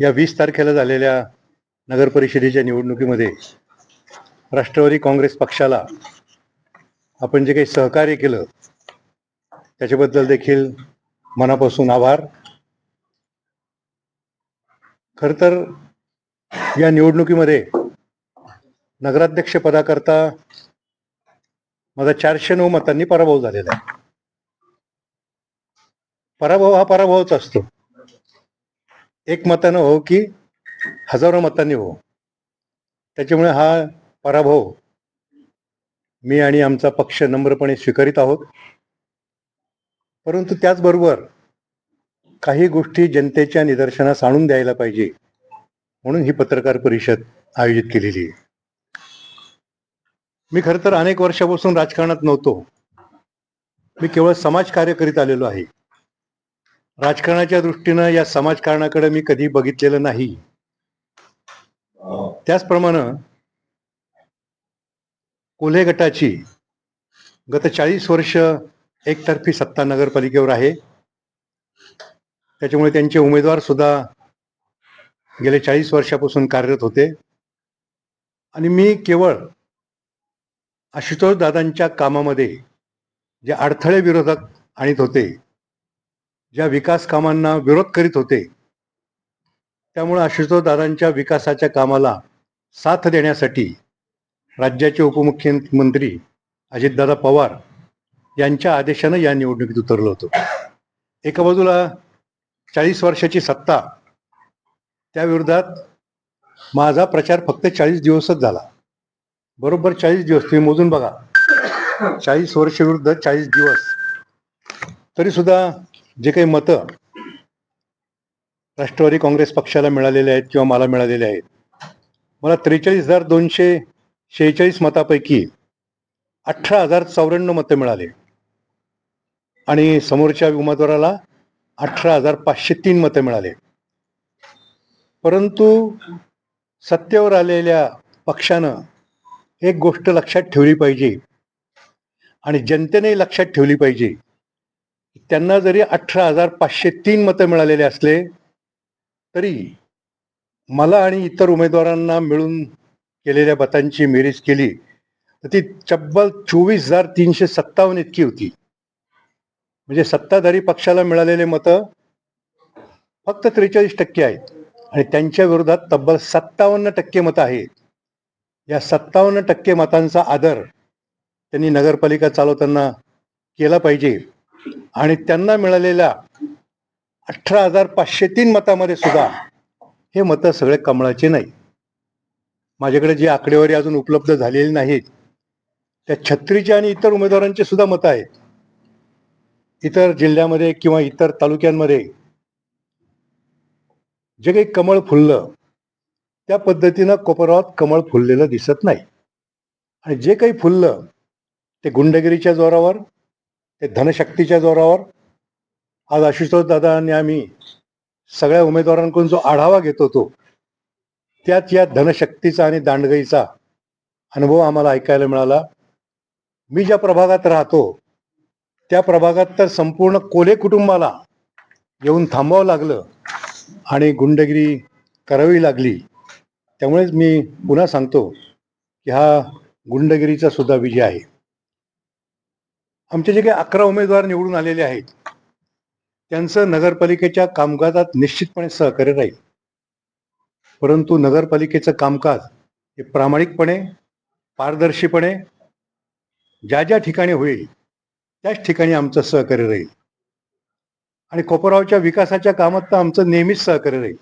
या 20 तारखेला झालेल्या नगर परिषदेच्या निवडणुकीमध्ये राष्ट्रवादी काँग्रेस पक्षाला आपण जे काही सहकार्य केलं त्याच्याबद्दल देखील मनापासून आभार. खर तर या निवडणुकीमध्ये नगराध्यक्ष पदाकरता माझा 409 मतांनी पराभव झालेला आहे. पराभव हा पराभवच असतो. एक मतानं हो की हजारो मतांनी हो. त्याच्यामुळे हा पराभव मी आणि आमचा पक्ष नम्रपणे स्वीकारित आहोत. परंतु त्याचबरोबर काही गोष्टी जनतेच्या निदर्शनास आणून द्यायला पाहिजे म्हणून ही पत्रकार परिषद आयोजित केलेली आहे. मी खरं तर अनेक वर्षापासून राजकारणात नव्हतो. मी केवळ समाजकार्य करीत आलेलो आहे. राजकारणाच्या दृष्टीनं या समाजकारणाकडे मी कधी बघितलेलं नाही. त्याचप्रमाणे कोल्हे गटाची गत 40 वर्ष एकतर्फी सत्ता नगरपालिकेवर आहे. त्याच्यामुळे त्यांचे उमेदवार सुद्धा गेले 40 वर्षापासून कार्यरत होते आणि मी केवळ आशुतोष दादांच्या कामामध्ये जे अडथळे विरोधक आणत होते, ज्या विकास कामांना विरोध करीत होते, त्यामुळे आशुतोष दादांच्या विकासाच्या कामाला साथ देण्यासाठी राज्याचे उपमुख्यमंत्री अजितदादा पवार यांच्या आदेशानं या निवडणुकीत उतरलो होतो. एका बाजूला 40 वर्षाची सत्ता, त्या विरोधात माझा प्रचार फक्त 40 दिवसच झाला. बरोबर 40 दिवस तुम्ही मोजून बघा. 40 वर्ष विरुद्ध 40 दिवस. तरी सुद्धा जे काही मतं राष्ट्रवादी काँग्रेस पक्षाला मिळालेले आहेत किंवा मला मिळालेले आहेत, मला 43,246 मतापैकी 18,094 मतं मिळाले आणि समोरच्या उमेदवाराला 18,503 मतं मिळाले. परंतु सत्तेवर आलेल्या पक्षानं एक गोष्ट लक्षात ठेवली पाहिजे आणि जनतेने लक्षात ठेवली पाहिजे. त्यांना जरी 18,503 मतं मिळालेले असले तरी मला आणि इतर उमेदवारांना मिळून केलेल्या मतांची बेरीज केली तर ती तब्बल 24,357 इतकी होती. म्हणजे सत्ताधारी पक्षाला मिळालेले मतं फक्त 43% आहेत आणि त्यांच्या विरोधात तब्बल 57% मतं आहेत. या 57% मतांचा आदर त्यांनी नगरपालिका चालवताना केला पाहिजे आणि त्यांना मिळालेल्या 18,503 मतामध्ये सुद्धा हे मतं सगळे कमळाचे नाही. माझ्याकडे जी आकडेवारी अजून उपलब्ध झालेली नाहीत त्या छत्रीच्या आणि इतर उमेदवारांचे सुद्धा मतं आहेत. इतर जिल्ह्यामध्ये किंवा इतर तालुक्यांमध्ये जे काही कमळ फुललं त्या पद्धतीनं कोपरावात कमळ फुललेलं दिसत नाही. आणि जे काही फुललं ते गुंडगिरीच्या जोरावर, ते धनशक्तीच्या जोरावर. आज आशुतोष दादा आणि आम्ही सगळ्या उमेदवारांकडून जो आढावा घेत होतो त्यात या धनशक्तीचा आणि दांडगईचा अनुभव आम्हाला ऐकायला मिळाला. मी ज्या प्रभागात राहतो त्या प्रभागात तर संपूर्ण कोल्हे कुटुंबाला येऊन थांबावं लागलं आणि गुंडगिरी करावी लागली. त्यामुळेच मी पुन्हा सांगतो की हा गुंडगिरीचा सुद्धा विजय आहे. आमचे जे काही 11 उमेदवार निवडून आलेले आहेत त्यांचं नगरपालिकेच्या कामकाजात निश्चितपणे सहकार्य राहील. परंतु नगरपालिकेचं कामकाज हे प्रामाणिकपणे, पारदर्शीपणे ज्या ज्या ठिकाणी होईल त्याच ठिकाणी आमचं सहकार्य राहील आणि कोपरावच्या विकासाच्या कामात तर आमचं नेहमीच सहकार्य राहील.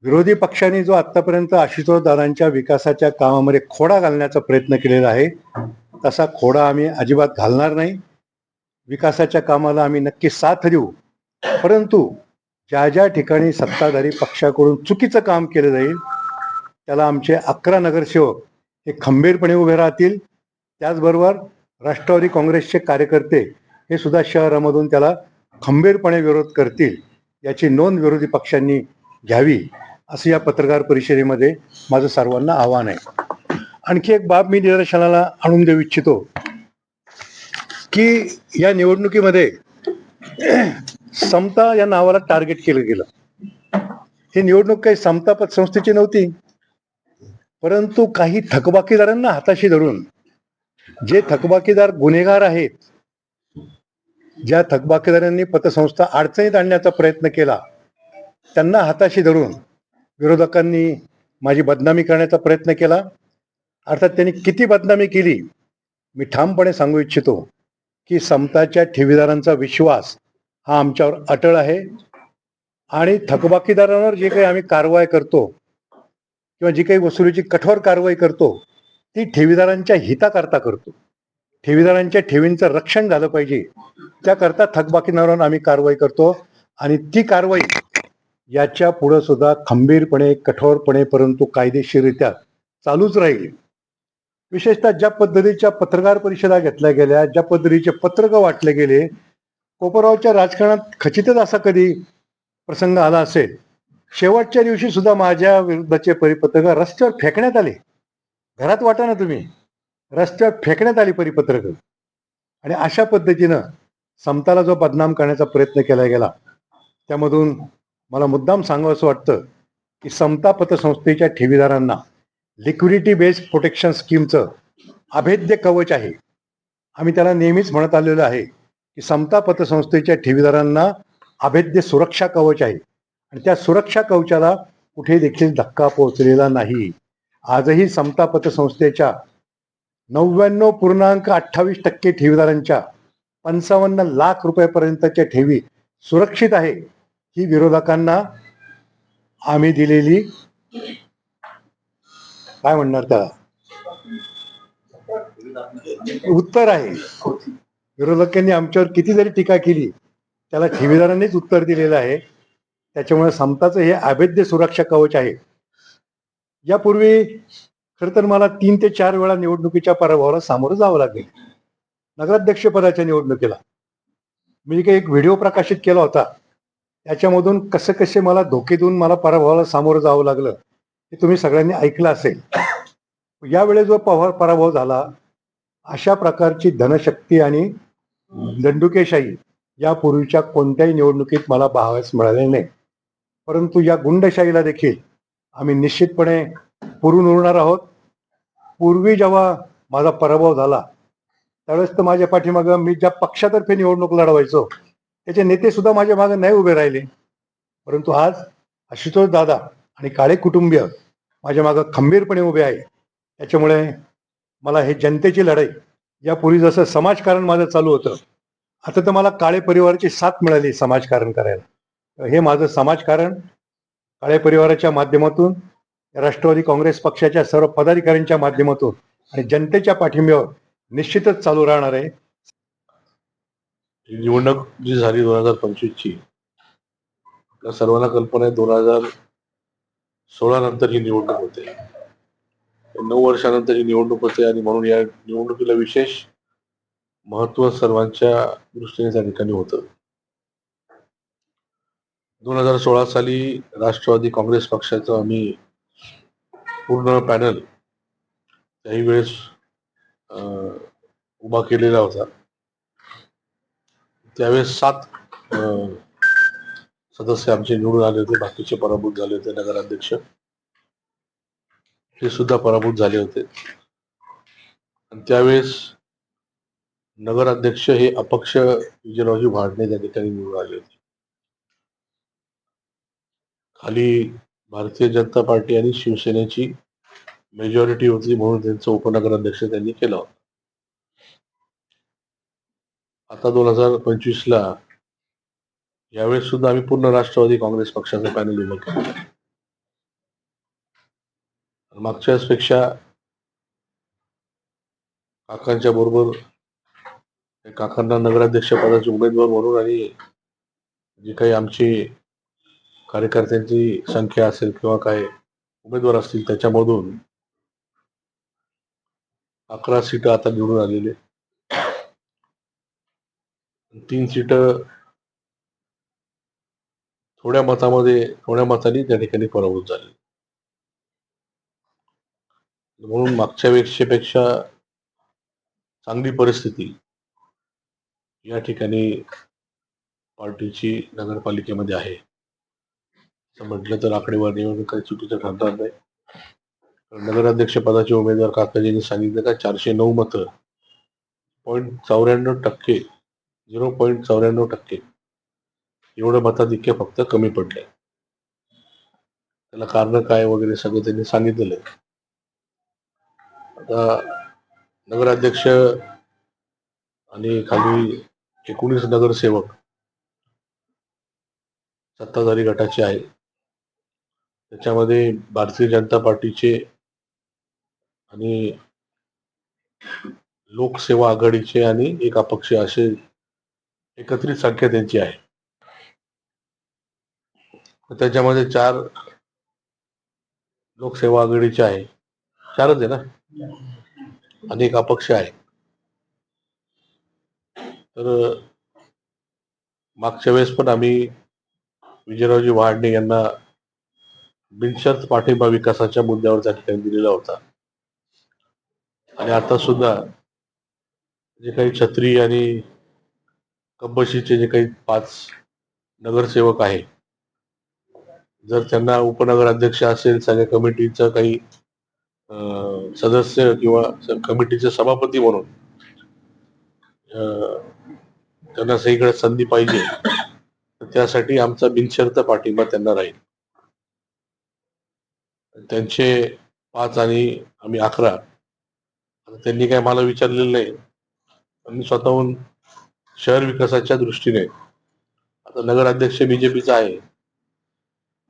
विरोधी पक्षांनी जो आतापर्यंत आशुतोष दादांच्या विकासाच्या कामामध्ये खोडा घालण्याचा प्रयत्न केलेला आहे तसा खोडा आम्ही अजिबात घालणार नाही. विकासाच्या कामाला आम्ही नक्की साथ देऊ. परंतु ज्या ज्या ठिकाणी सत्ताधारी पक्षाकडून चुकीचं काम केलं जाईल त्याला आमचे 11 नगरसेवक हे खंबीरपणे उभे राहतील. त्याचबरोबर राष्ट्रवादी काँग्रेसचे कार्यकर्ते हे सुद्धा शहरामधून त्याला खंबीरपणे विरोध करतील याची नोंद विरोधी पक्षांनी घ्यावी असं या पत्रकार परिषदेमध्ये माझं सर्वांना आव्हान आहे. आणखी एक बाब मी निदर्शनाला आणून देऊ इच्छितो की या निवडणुकीमध्ये समता या नावाला टार्गेट केलं गेलं. ही निवडणूक काही समता पतसंस्थेची नव्हती, परंतु काही थकबाकीदारांना हाताशी धरून, जे थकबाकीदार गुन्हेगार आहेत, ज्या थकबाकीदारांनी पतसंस्था अडचणीत आणण्याचा प्रयत्न केला, त्यांना हाताशी धरून विरोधकांनी माझी बदनामी करण्याचा प्रयत्न केला. अर्थात त्यांनी किती बदनामी केली, मी ठामपणे सांगू इच्छितो की समताच्या ठेवीदारांचा विश्वास हा आमच्यावर अटळ आहे आणि थकबाकीदारांवर जे काही आम्ही कारवाई करतो किंवा जी काही वसुलीची कठोर कारवाई करतो, ती ठेवीदारांच्या हिताकरता करतो. ठेवीदारांच्या ठेवींचं रक्षण झालं पाहिजे, त्याकरता थकबाकीदारांवर आम्ही कारवाई करतो आणि ती कारवाई याच्या पुढे सुद्धा खंबीरपणे, कठोरपणे, परंतु कायदेशीररित्या चालूच राहील. विशेषतः ज्या पद्धतीच्या पत्रकार परिषदा घेतल्या गेल्या, ज्या पद्धतीचे पत्रकं वाटले गेले, कोपरावच्या राजकारणात खचितच असा कधी प्रसंग आला असेल. शेवटच्या दिवशी सुद्धा माझ्या विरुद्धचे परिपत्रक रस्त्यावर फेकण्यात आले. घरात वाटा ना तुम्ही, रस्त्यावर फेकण्यात आली परिपत्रक. आणि अशा पद्धतीनं समताला जो बदनाम करण्याचा प्रयत्न केला गेला, त्यामधून मला मुद्दाम सांगावं असं वाटतं की समता पतसंस्थेच्या ठेवीदारांना लिक्विडिटी बेस्ड प्रोटेक्शन स्कीमचं अभेद्य कवच आहे. आम्ही त्याला नेहमीच म्हणत आलेलो आहे की समता पतसंस्थेच्या ठेवीदारांना अभेद्य सुरक्षा कवच आहे आणि त्या सुरक्षा कवचाला कुठे देखील धक्का पोहोचलेला नाही. आजही समता पतसंस्थेच्या 99.28% ठेवीदारांच्या 55 लाख रुपयापर्यंतच्या ठेवी सुरक्षित आहे. ही विरोधकांना आम्ही दिलेली, काय म्हणणार त्याला, उत्तर आहे. विरोधकांनी आमच्यावर किती जरी टीका केली, त्याला ठेवीदारांनीच उत्तर दिलेलं आहे. त्याच्यामुळे समताचं हे अभेद्य सुरक्षा कवच आहे. यापूर्वी खरं तर मला 3 ते 4 वेळा निवडणुकीच्या पराभवाला सामोरं जावं लागेल. नगराध्यक्ष पदाच्या निवडणुकीला मी काही एक व्हिडिओ प्रकाशित केला होता, त्याच्यामधून कसे कसे मला धोके देऊन मला पराभवाला सामोरं जावं लागलं हे तुम्ही सगळ्यांनी ऐकलं असेल. यावेळेस जो पराभव झाला, अशा प्रकारची धनशक्ती आणि दंडुकेशाही यापूर्वीच्या कोणत्याही निवडणुकीत मला पाहावयास मिळाले नाही. परंतु या गुंडशाहीला देखील आम्ही निश्चितपणे पुरून उरणार आहोत. पूर्वी जेव्हा माझा पराभव झाला, त्यावेळेस तर माझ्या पाठीमागं मी ज्या पक्षातर्फे निवडणूक लढवायचो त्याचे नेते सुद्धा माझ्या मागे नाही उभे राहिले. परंतु आज आशुतोष दादा आणि काळे कुटुंबीय माझ्या मागं खंबीरपणे उभे आहे. त्याच्यामुळे मला हे जनतेची लढाई, यापूर्वी जसं समाजकारण माझं चालू होतं, आता तर मला काळे परिवाराची साथ मिळाली समाजकारण करायला. हे माझं समाजकारण काळे परिवाराच्या माध्यमातून, राष्ट्रवादी काँग्रेस पक्षाच्या सर्व पदाधिकाऱ्यांच्या माध्यमातून आणि जनतेच्या पाठिंब्यावर निश्चितच चालू राहणार आहे. निवडणूक जी झाली 2025ची, आपल्या सर्वांना कल्पना आहे 2016 नंतर ही निवडणूक होते. 9 वर्षानंतर ही निवडणूक होते आणि म्हणून या निवडणुकीला विशेष महत्व सर्वांच्या दृष्टीने त्या ठिकाणी होतं. 2016 साली राष्ट्रवादी काँग्रेस पक्षाचं आम्ही पूर्ण पॅनल त्याही वेळेस उभा केलेला होता. त्यावेळेस 7 सदस्य आमचे निवडून आले होते, बाकीचे पराभूत झाले होते. नगराध्यक्ष हे सुद्धा पराभूत झाले होते आणि त्यावेळेस नगराध्यक्ष हे अपक्ष विजयरावजी भाडणे त्या ठिकाणी निवडून आले होते. खाली भारतीय जनता पार्टी आणि शिवसेनेची मेजॉरिटी होती म्हणून त्यांचं उपनगराध्यक्ष त्यांनी केलं होतं. आता 2025ला यावेळेस सुद्धा आम्ही पूर्ण राष्ट्रवादी काँग्रेस पक्षाचं पॅनल उभं केलं. मागच्या पेक्षा काकांच्या बरोबर काकांना नगराध्यक्ष पदाचे उमेदवार म्हणून आणि जी काही आमची कार्यकर्त्यांची संख्या असेल किंवा काय उमेदवार असतील त्याच्यामधून 11 सीट आता निवडून आलेले. 3 सीट थोड्या मतांनी त्या ठिकाणी पराभूत झाले. म्हणून मागच्या वेळेपेक्षा चांगली परिस्थिती या ठिकाणी पार्टीची नगरपालिकेमध्ये आहे. म्हटलं तर आकडेवारीवर काही चुकीचं ठरणार नाही. नगराध्यक्ष पदाचे उमेदवार काकाजींनी सांगितलं का 409 मतं 0.94% 0.94% एवढं मताधिक्य फक्त कमी पडलंय. त्याला कारण काय वगैरे सगळं त्यांनी सांगितलेलं आहे. आता नगराध्यक्ष आणि खाली 19 नगरसेवक सत्ताधारी गटाचे आहेत. त्याच्यामध्ये भारतीय जनता पार्टीचे आणि लोकसेवा आघाडीचे आणि एक अपक्ष असे एकत्रित संख्या त्यांची आहे. त्याच्यामध्ये 4 लोकसेवा आघाडीचे आहे, 4च आहे ना, आणि एक अपक्ष आहे. तर मागच्या वेळेस पण आम्ही विजयरावजी वहाडणे यांना बिनशर्त पाठिंबा विकासाच्या मुद्द्यावर त्या ठिकाणी दिलेला होता. आणि आता सुद्धा जे काही छत्री आणि कब्बशीचे जे काही 5 नगरसेवक आहे, जर त्यांना उपनगराध्यक्ष असेल, सगळ्या कमिटीचं काही सदस्य किंवा कमिटीचे सभापती म्हणून त्यांना सगळीकडे संधी पाहिजे, तर त्यासाठी आमचा बिनशर्त पाठिंबा त्यांना राहील. त्यांचे 5 आणि आम्ही 11. त्यांनी काय मला विचारलेलं नाही. मी स्वतःहून शहर विकासाच्या दृष्टीने, आता नगराध्यक्ष बीजेपीचा आहे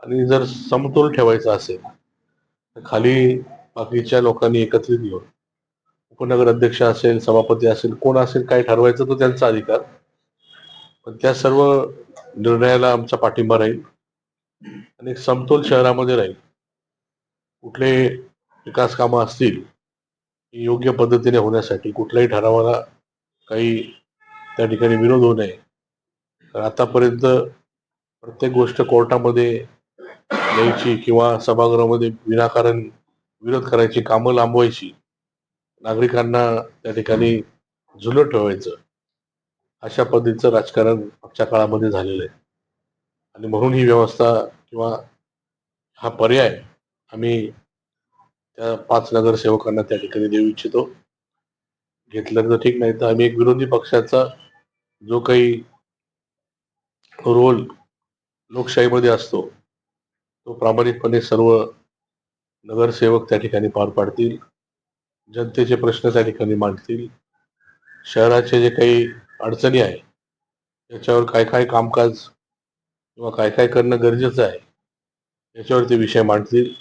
आणि जर समतोल ठेवायचा असेल तर खाली बाकीच्या लोकांनी एकत्रित येऊन उपनगर अध्यक्ष असेल, सभापती असेल, कोण असेल, काय ठरवायचं तो त्यांचा अधिकार, पण त्या सर्व निर्णयाला आमचा पाठिंबा राहील आणि एक समतोल शहरामध्ये राहील. कुठले विकास कामं असतील योग्य पद्धतीने होण्यासाठी कुठल्याही ठरावाला काही त्या ठिकाणी विरोध होऊ नये. तर आतापर्यंत प्रत्येक गोष्ट कोर्टामध्ये न्यायची किंवा सभागृहामध्ये विनाकारण विरोध करायची, कामं लांबवायची, नागरिकांना त्या ठिकाणी झुलत ठेवायचं, अशा पद्धतीचं राजकारण आजच्या काळामध्ये झालेलं आहे. आणि म्हणून ही व्यवस्था किंवा हा पर्याय आम्ही त्या 5 नगरसेवकांना त्या ठिकाणी देऊ इच्छितो. घेतलं तर ठीक, नाही तर आम्ही एक विरोधी पक्षाचा जो काही रोल लोकशाहीमध्ये असतो तो प्रामाणिकपणे सर्व नगरसेवक त्या ठिकाणी पार पाडतील, जनतेचे प्रश्न त्या ठिकाणी मांडतील, शहराचे जे काही अडचणी आहे त्याच्यावर काय काय कामकाज किंवा काय काय करणं गरजेचं आहे याच्यावर ते विषय मांडतील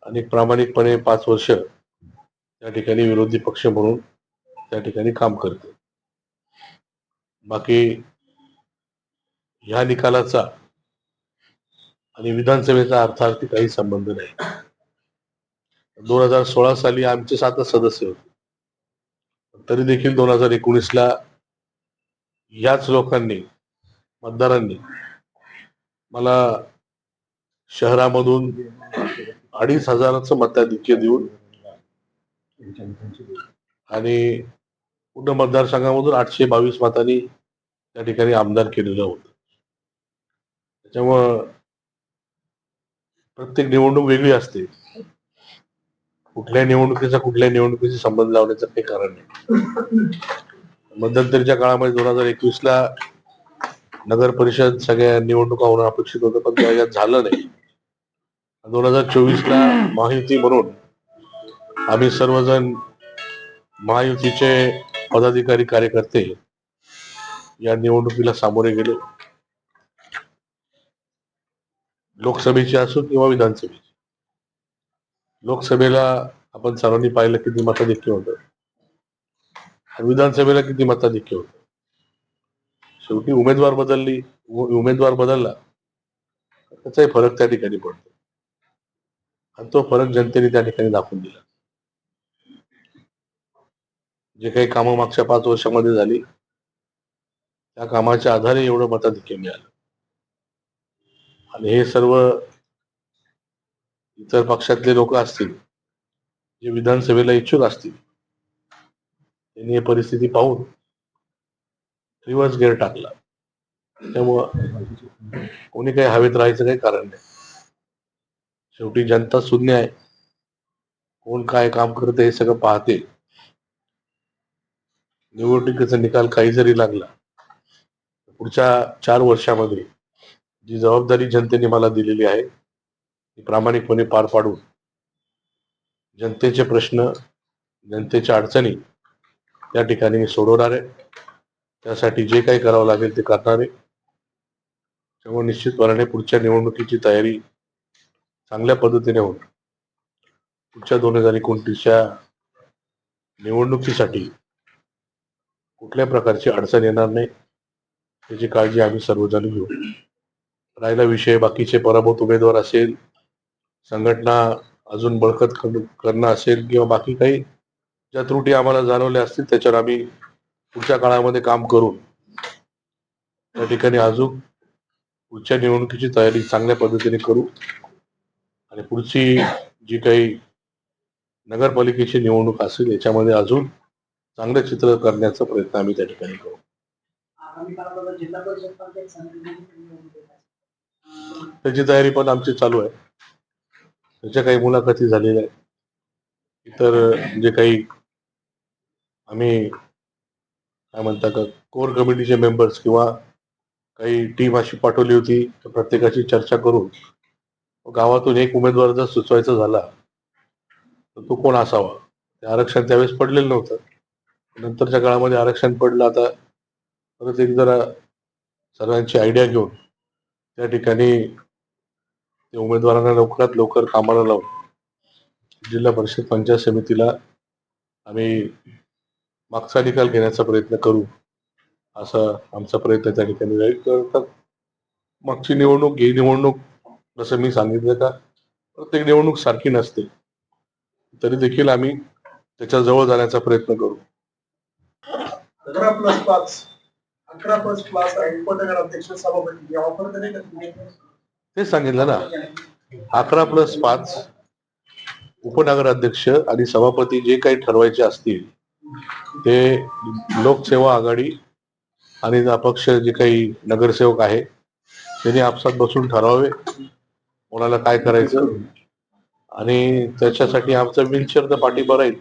आणि प्रामाणिकपणे 5 वर्ष त्या ठिकाणी विरोधी पक्ष म्हणून त्या ठिकाणी काम करतील. बाकी ह्या निकालाचा आणि विधानसभेचा अर्थार्थी काही संबंध नाही. 2016 साली आमचे 7च सदस्य होते, तरी देखील 2019ला याच लोकांनी, मतदारांनी मला शहरामधून 2,500चं मताधिक्य देऊन आणि पूर्ण मतदारसंघामधून 822 मतांनी त्या ठिकाणी आमदार केलेलं होतं. त्याच्यामुळं प्रत्येक निवडणूक वेगळी असते. कुठल्या निवडणुकीचा संबंध लावण्याचं काही कारण नाही. मध्यंतरीच्या काळामध्ये 2021ला नगर परिषद सगळ्या निवडणुका होणं अपेक्षित होतं, पण त्याच्यात झालं नाही. 2024ला महायुती म्हणून आम्ही सर्वजण महायुतीचे पदाधिकारी कार्यकर्ते या निवडणुकीला सामोरे गेलो. लोकसभेची असो किंवा विधानसभेची. लोकसभेला आपण सर्वांनी पाहिलं किती मताधिक्य होतं, विधानसभेला किती मताधिक्य होतं. शेवटी उमेदवार बदलला त्याचाही फरक त्या ठिकाणी पडतो आणि तो फरक जनतेने त्या ठिकाणी दाखवून दिला. जे काही कामं मागच्या 5 वर्षामध्ये झाली त्या कामाच्या आधारे एवढं मताधिक्य मिळालं. आणि हे सर्व इतर पक्षातले लोक असतील जे विधानसभेला इच्छुक असतील त्यांनी ही परिस्थिती पाहून रिव्हर्स गिअर टाकला त्यामुळं कोणी काही हवेत राहायचं काही कारण नाही. शेवटी जनता शून्य आहे. कोण काय काम करते हे सगळं पाहते. निवडणुकीचा निकाल काही जरी लागला, पुढच्या 4 वर्षामध्ये जी जबाबदारी जनतेने मला दिलेली आहे ती प्रामाणिकपणे पार पाडून जनतेचे प्रश्न, जनतेच्या अडचणी त्या ठिकाणी मी सोडवणार आहे. त्यासाठी जे काही करावं लागेल ते करणार आहे. त्यामुळे निश्चितपणाने पुढच्या निवडणुकीची तयारी चांगल्या पद्धतीने होईल. पुढच्या 2029च्या निवडणुकीसाठी कुठल्या प्रकारची अडचण येणार नाही याची काळजी आम्ही सर्वजण घेऊ. राहिला विषय बाकीचे पराभूत उमेदवार असेल, संघटना अजून बळकट करणं असेल किंवा बाकी काही ज्या त्रुटी आम्हाला जाणवल्या असतील त्याच्यावर आम्ही पुढच्या काळामध्ये काम करून त्या ठिकाणी अजून पुढच्या निवडणुकीची तयारी चांगल्या पद्धतीने करू आणि पुढची जी काही नगरपालिकेची निवडणूक असेल याच्यामध्ये अजून चांगलं चित्र करण्याचा प्रयत्न आम्ही त्या ठिकाणी करू. त्याची तयारी पण आमची चालू आहे. त्याच्या काही मुलाखती झालेल्या आहेत. इतर जे काही आम्ही काय म्हणता का कोर कमिटीचे मेंबर्स किंवा काही टीम अशी पाठवली होती तर प्रत्येकाची चर्चा करून गावातून एक उमेदवार जर सुचवायचा झाला तर तो कोण असावा. ते आरक्षण त्यावेळेस पडलेलं नव्हतं. नंतरच्या काळामध्ये आरक्षण पडलं. आता परत एक जरा सर्वांची आयडिया घेऊन त्या ठिकाणी ते उमेदवारांना लवकरात लवकर कामाला लावून जिल्हा परिषद पंचायत समितीला आम्ही मागचा निकाल घेण्याचा प्रयत्न करू असा आमचा प्रयत्न त्या ठिकाणी राहील. तर मागची निवडणूक ही निवडणूक जसं मी सांगितलं का प्रत्येक निवडणूक सारखी नसते. तरी देखील आम्ही त्याच्या जवळ जाण्याचा प्रयत्न करू. 11+5 आहे उपनगराध्यक्ष सभापती ऑफर तरी ते सांगितलं ना 11+5 उपनगराध्यक्ष आणि सभापती जे काही ठरवायचे असतील ते लोकसेवा आघाडी आणि अपक्ष जे काही नगरसेवक आहे त्यांनी आपसात बसून ठरवावे कोणाला काय करायचं आणि त्याच्यासाठी आमचा बिनशर्त पाठिंबा राहील.